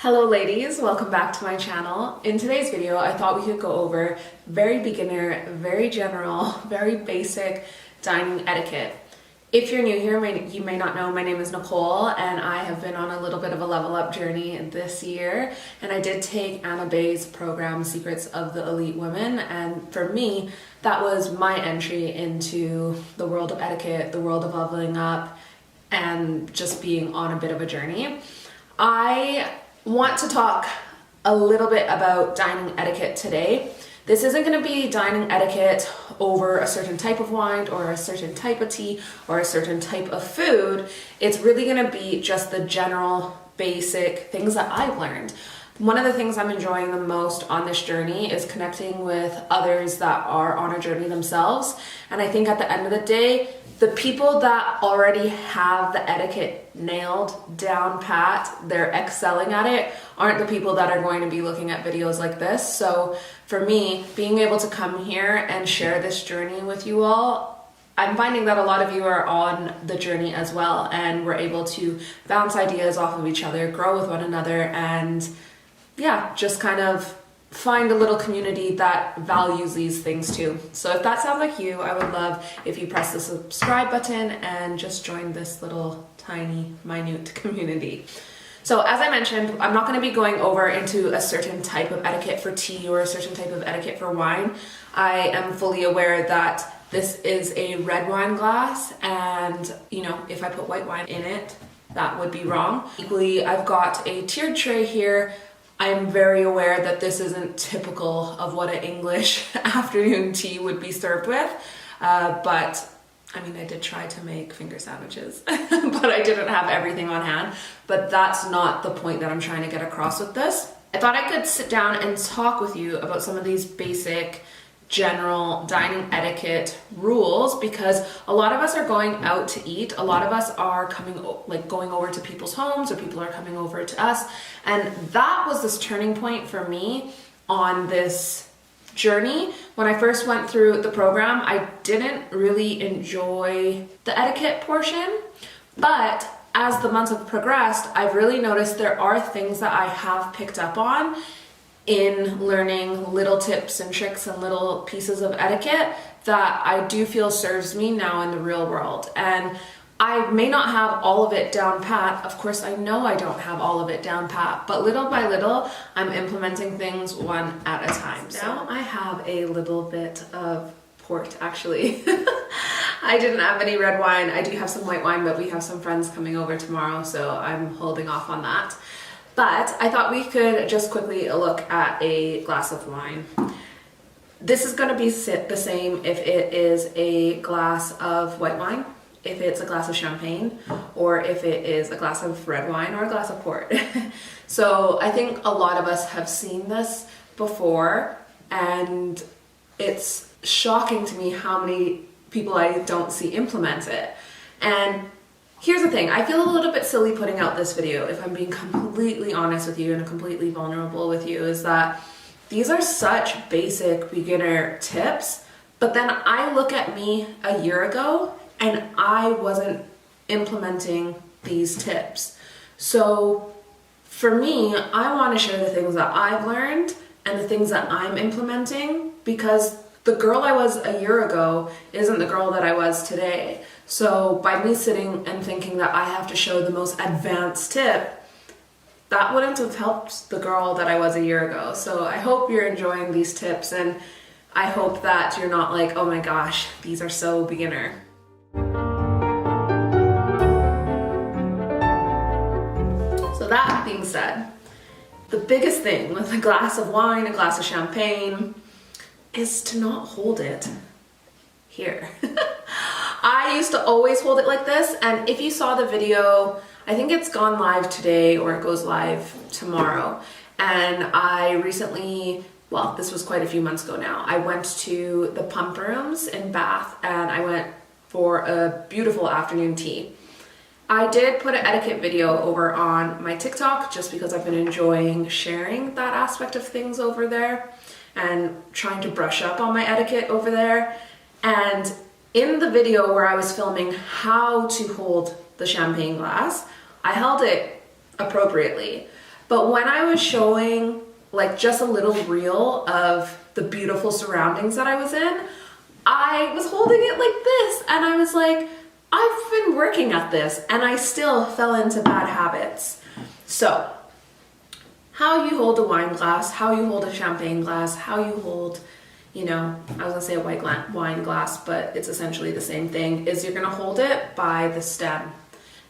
Hello ladies, welcome back to my channel. In today's video, I thought we could go over very beginner, very general, very basic dining etiquette. If you're new here, you may not know, my name is Nicole and I have been on a little bit of a level up journey this year, and I did take Anna Bay's program, Secrets of the Elite Women, and for me, that was my entry into the world of etiquette, the world of leveling up, and just being on a bit of a journey. I want to talk a little bit about dining etiquette today. This isn't going to be dining etiquette over a certain type of wine or a certain type of tea or a certain type of food. It's really going to be just the general basic things that I've learned. One of the things I'm enjoying the most on this journey is connecting with others that are on a journey themselves. And I think at the end of the day, the people that already have the etiquette nailed down pat, they're excelling at it, aren't the people that are going to be looking at videos like this. So for me, being able to come here and share this journey with you all, I'm finding that a lot of you are on the journey as well, and we're able to bounce ideas off of each other, grow with one another, and yeah, just kind of find a little community that values these things too. So if that sounds like you, I would love if you press the subscribe button and just join this little tiny, minute community. So as I mentioned, I'm not going to be going over into a certain type of etiquette for tea or a certain type of etiquette for wine. I am fully aware that this is a red wine glass, and if I put white wine in it, that would be wrong. Equally, I've got a tiered tray here. I'm very aware that this isn't typical of what an English afternoon tea would be served with, but I mean, I did try to make finger sandwiches, but I didn't have everything on hand. But that's not the point that I'm trying to get across with this. I thought I could sit down and talk with you about some of these basic general dining etiquette rules, because a lot of us are going out to eat, a lot of us are going over to people's homes, or people are coming over to us, and that was this turning point for me on this journey. When I first went through the program, I didn't really enjoy the etiquette portion, but as the months have progressed, I've really noticed there are things that I have picked up on in learning little tips and tricks and little pieces of etiquette that I do feel serves me now in the real world. And I may not have all of it down pat. Of course, I know I don't have all of it down pat, but little by little, I'm implementing things one at a time. So now I have a little bit of port, actually. I didn't have any red wine. I do have some white wine, but we have some friends coming over tomorrow, so I'm holding off on that. But I thought we could just quickly look at a glass of wine. This is going to be the same if it is a glass of white wine, if it's a glass of champagne, or if it is a glass of red wine or a glass of port. So I think a lot of us have seen this before, and it's shocking to me how many people I don't see implement it. And here's the thing, I feel a little bit silly putting out this video, if I'm being completely honest with you and completely vulnerable with you, is that these are such basic beginner tips, but then I look at me a year ago and I wasn't implementing these tips. So for me, I want to share the things that I've learned and the things that I'm implementing, because the girl I was a year ago isn't the girl that I was today. So by me sitting and thinking that I have to show the most advanced tip, that wouldn't have helped the girl that I was a year ago. So I hope you're enjoying these tips, and I hope that you're not like, oh my gosh, these are so beginner. So that being said, the biggest thing with a glass of wine, a glass of champagne, is to not hold it here. I used to always hold it like this, and if you saw the video, I think it's gone live today or it goes live tomorrow, and I recently, well, this was quite a few months ago now, I went to the pump rooms in Bath and I went for a beautiful afternoon tea. I did put an etiquette video over on my TikTok just because I've been enjoying sharing that aspect of things over there and trying to brush up on my etiquette over there. And in the video where I was filming how to hold the champagne glass, I held it appropriately. But when I was showing like just a little reel of the beautiful surroundings that I was in, I was holding it like this and I was like, I've been working at this and I still fell into bad habits. So how you hold a wine glass, how you hold a champagne glass, how you hold, you know, I was gonna say a white wine glass, but it's essentially the same thing, is you're gonna hold it by the stem,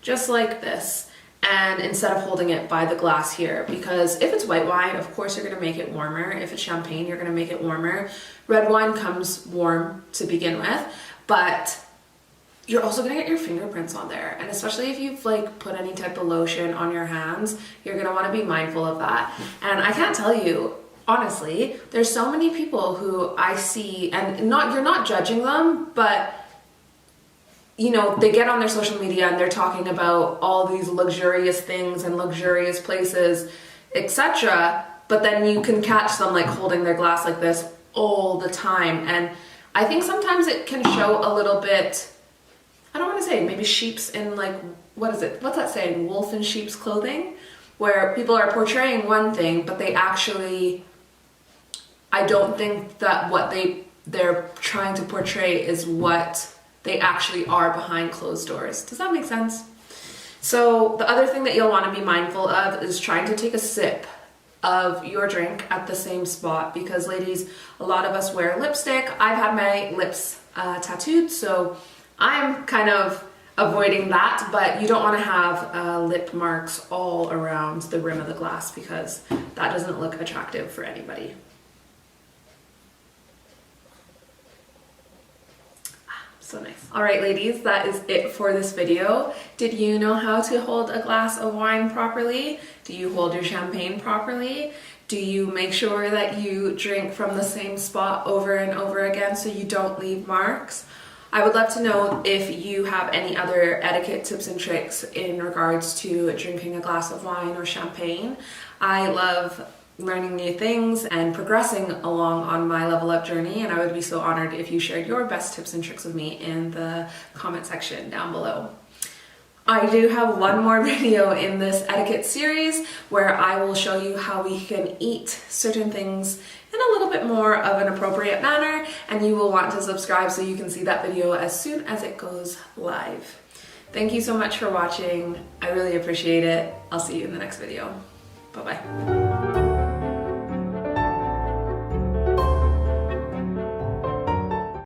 just like this. And instead of holding it by the glass here, because if it's white wine, of course you're gonna make it warmer. If it's champagne, you're gonna make it warmer. Red wine comes warm to begin with, but you're also gonna get your fingerprints on there. And especially if you've like put any type of lotion on your hands, you're gonna wanna be mindful of that. And I can't tell you, honestly, there's so many people who I see, and you're not judging them, but you know, they get on their social media and they're talking about all these luxurious things and luxurious places, etc. But then you can catch them like holding their glass like this all the time. And I think sometimes it can show a little bit, I don't want to say maybe sheep's in like, what is it? What's that saying? Wolf in sheep's clothing? Where people are portraying one thing, but they actually, I don't think that what they're trying to portray is what they actually are behind closed doors. Does that make sense? So the other thing that you'll want to be mindful of is trying to take a sip of your drink at the same spot, because ladies, a lot of us wear lipstick. I've had my lips tattooed, so I'm kind of avoiding that, but you don't want to have lip marks all around the rim of the glass because that doesn't look attractive for anybody. So nice. All right, ladies, that is it for this video. Did you know how to hold a glass of wine properly? Do you hold your champagne properly? Do you make sure that you drink from the same spot over and over again so you don't leave marks? I would love to know if you have any other etiquette tips and tricks in regards to drinking a glass of wine or champagne. I love learning new things and progressing along on my level up journey, and I would be so honored if you shared your best tips and tricks with me in the comment section down below. I do have one more video in this etiquette series where I will show you how we can eat certain things in a little bit more of an appropriate manner, and you will want to subscribe so you can see that video as soon as it goes live. Thank you so much for watching. I really appreciate it. I'll see you in the next video. Bye-bye.